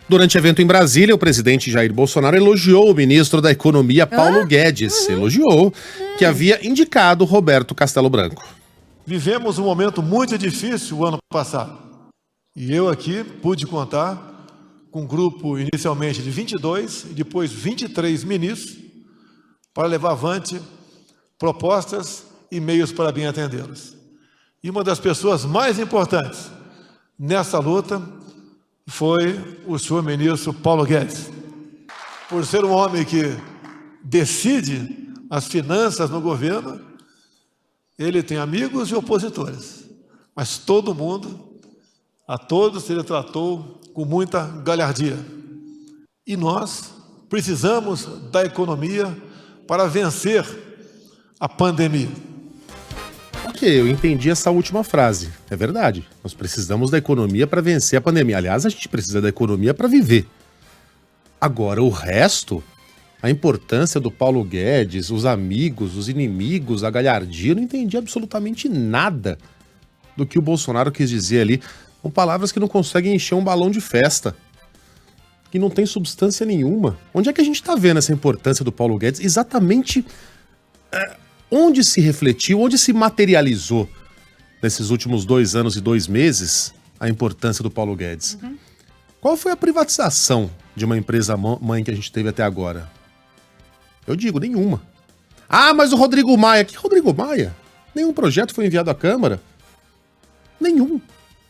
Durante evento em Brasília, o presidente Jair Bolsonaro elogiou o ministro da Economia, Paulo Guedes. Elogiou que havia indicado Roberto Castelo Branco. Vivemos um momento muito difícil o ano passado. E eu aqui pude contar com um grupo inicialmente de 22 e depois 23 ministros para levar avante propostas e meios para bem atendê-las. E uma das pessoas mais importantes nessa luta foi o senhor ministro Paulo Guedes. Por ser um homem que decide as finanças no governo, ele tem amigos e opositores, mas todo mundo, a todos ele tratou com muita galhardia. E nós precisamos da economia para vencer a pandemia. Ok, eu entendi essa última frase. É verdade. Nós precisamos da economia para vencer a pandemia. Aliás, a gente precisa da economia para viver. Agora, o resto, a importância do Paulo Guedes, os amigos, os inimigos, a galhardia, eu não entendi absolutamente nada do que o Bolsonaro quis dizer ali, com palavras que não conseguem encher um balão de festa, que não tem substância nenhuma. Onde é que a gente está vendo essa importância do Paulo Guedes? Exatamente onde se refletiu, onde se materializou nesses últimos 2 anos e 2 meses a importância do Paulo Guedes? Qual foi a privatização de uma empresa mãe que a gente teve até agora? Eu digo, nenhuma. Ah, mas o Rodrigo Maia. Que Rodrigo Maia? Nenhum projeto foi enviado à Câmara. Nenhum.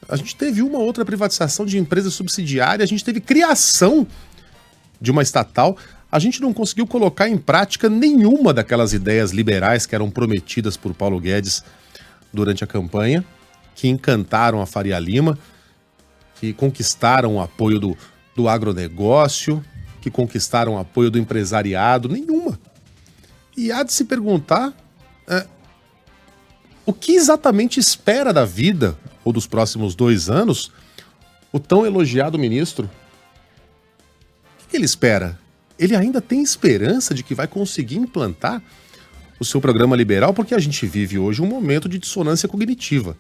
A gente teve uma outra privatização de empresa subsidiária, a gente teve criação de uma estatal, a gente não conseguiu colocar em prática nenhuma daquelas ideias liberais que eram prometidas por Paulo Guedes durante a campanha, que encantaram a Faria Lima, que conquistaram o apoio do agronegócio, que conquistaram o apoio do empresariado, nenhuma. E há de se perguntar o que exatamente espera da vida, ou dos próximos 2 anos, o tão elogiado ministro. O que ele espera? Ele ainda tem esperança de que vai conseguir implantar o seu programa liberal, porque a gente vive hoje um momento de dissonância cognitiva.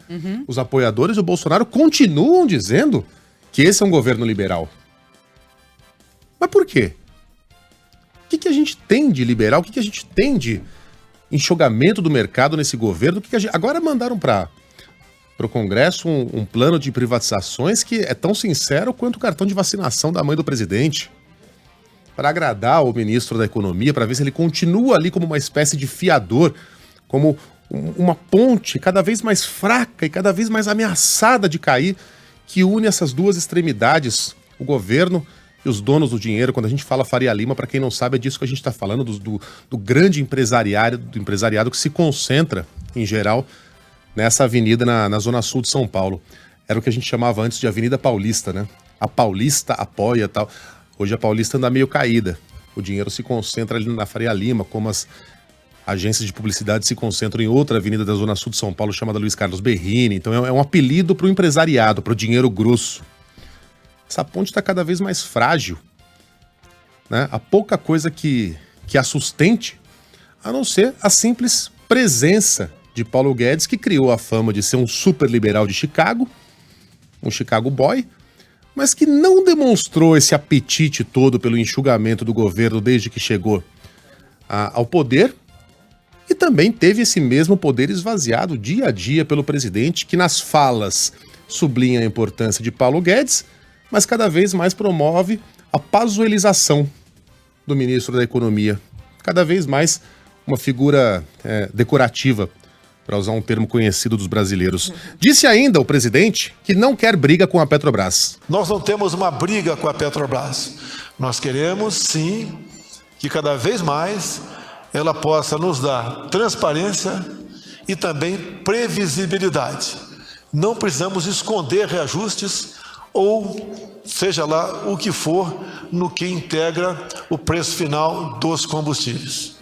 Os apoiadores do Bolsonaro continuam dizendo que esse é um governo liberal. Mas por quê? O que a gente tem de liberal? O que a gente tem de enxugamento do mercado nesse governo? Agora mandaram para o Congresso um plano de privatizações que é tão sincero quanto o cartão de vacinação da mãe do presidente, para agradar o ministro da Economia, para ver se ele continua ali como uma espécie de fiador, como uma ponte cada vez mais fraca e cada vez mais ameaçada de cair, que une essas duas extremidades, o governo e os donos do dinheiro. Quando a gente fala Faria Lima, para quem não sabe, é disso que a gente está falando, do grande empresariado que se concentra, em geral, nessa avenida na zona sul de São Paulo. Era o que a gente chamava antes de Avenida Paulista, né? A Paulista apoia e tal. Hoje a Paulista anda meio caída. O dinheiro se concentra ali na Faria Lima, como as agências de publicidade se concentram em outra avenida da zona sul de São Paulo, chamada Luiz Carlos Berrini. Então é um apelido para o empresariado, para o dinheiro grosso. Essa ponte está cada vez mais frágil, né? Há pouca coisa que a sustente, a não ser a simples presença de Paulo Guedes, que criou a fama de ser um super liberal de Chicago, um Chicago boy, mas que não demonstrou esse apetite todo pelo enxugamento do governo desde que chegou ao poder, e também teve esse mesmo poder esvaziado dia a dia pelo presidente, que nas falas sublinha a importância de Paulo Guedes, mas cada vez mais promove a pazuelização do ministro da Economia. Cada vez mais uma figura decorativa, para usar um termo conhecido dos brasileiros. Disse ainda o presidente que não quer briga com a Petrobras. Nós não temos uma briga com a Petrobras. Nós queremos, sim, que cada vez mais ela possa nos dar transparência e também previsibilidade. Não precisamos esconder reajustes ou seja lá o que for no que integra o preço final dos combustíveis.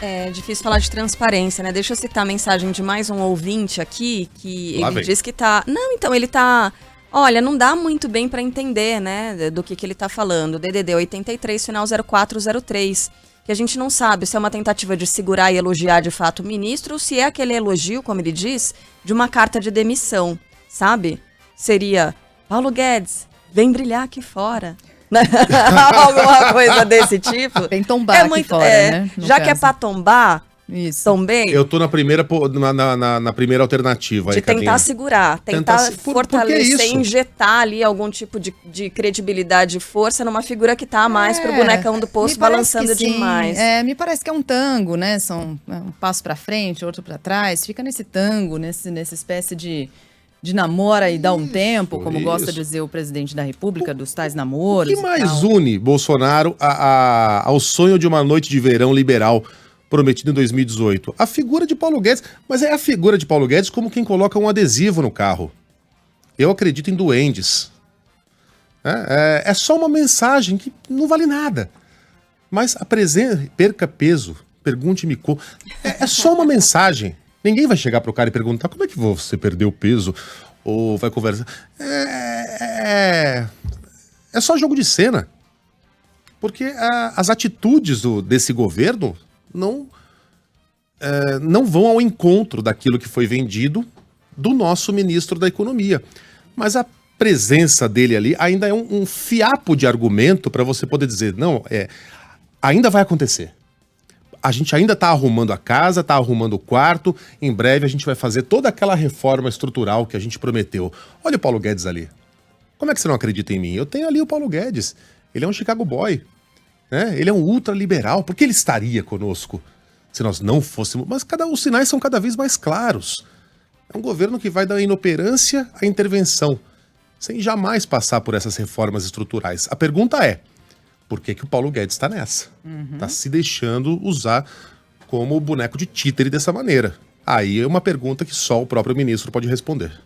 É difícil falar de transparência, né? Deixa eu citar a mensagem de mais um ouvinte aqui, que ele diz que tá... Não, então, ele tá... Olha, não dá muito bem para entender, né, do que ele tá falando. DDD 83, final 0403. Que a gente não sabe se é uma tentativa de segurar e elogiar de fato o ministro ou se é aquele elogio, como ele diz, de uma carta de demissão, sabe? Seria: Paulo Guedes, vem brilhar aqui fora. Alguma coisa desse tipo. Vem tombar aqui fora, né? Já que é pra tombar, isso. Tombei. Eu tô na primeira alternativa. De tentar segurar, tentar fortalecer, injetar ali algum tipo de credibilidade e força numa figura que tá mais pro bonecão do poço balançando demais. Me parece que é um tango, né? São um passo pra frente, outro pra trás. Fica nesse tango, nessa espécie de namora e dá um tempo, como gosta de dizer o presidente da República, dos tais namoros. O que mais une Bolsonaro ao sonho de uma noite de verão liberal prometido em 2018? A figura de Paulo Guedes. Mas é a figura de Paulo Guedes como quem coloca um adesivo no carro. Eu acredito em duendes. É só uma mensagem que não vale nada. Mas a presença... Perca peso, pergunte-me como... É só uma mensagem. Ninguém vai chegar pro cara e perguntar como é que você perdeu peso, ou vai conversar. É só jogo de cena. Porque as atitudes desse governo não vão ao encontro daquilo que foi vendido do nosso ministro da Economia. Mas a presença dele ali ainda é um fiapo de argumento para você poder dizer, não, ainda vai acontecer. A gente ainda está arrumando a casa, está arrumando o quarto. Em breve a gente vai fazer toda aquela reforma estrutural que a gente prometeu. Olha o Paulo Guedes ali. Como é que você não acredita em mim? Eu tenho ali o Paulo Guedes. Ele é um Chicago boy. Né? Ele é um ultraliberal. Por que ele estaria conosco se nós não fôssemos? Mas os sinais são cada vez mais claros. É um governo que vai da inoperância à intervenção, sem jamais passar por essas reformas estruturais. A pergunta é, por que o Paulo Guedes está nessa? Está se deixando usar como boneco de títere dessa maneira. Aí é uma pergunta que só o próprio ministro pode responder.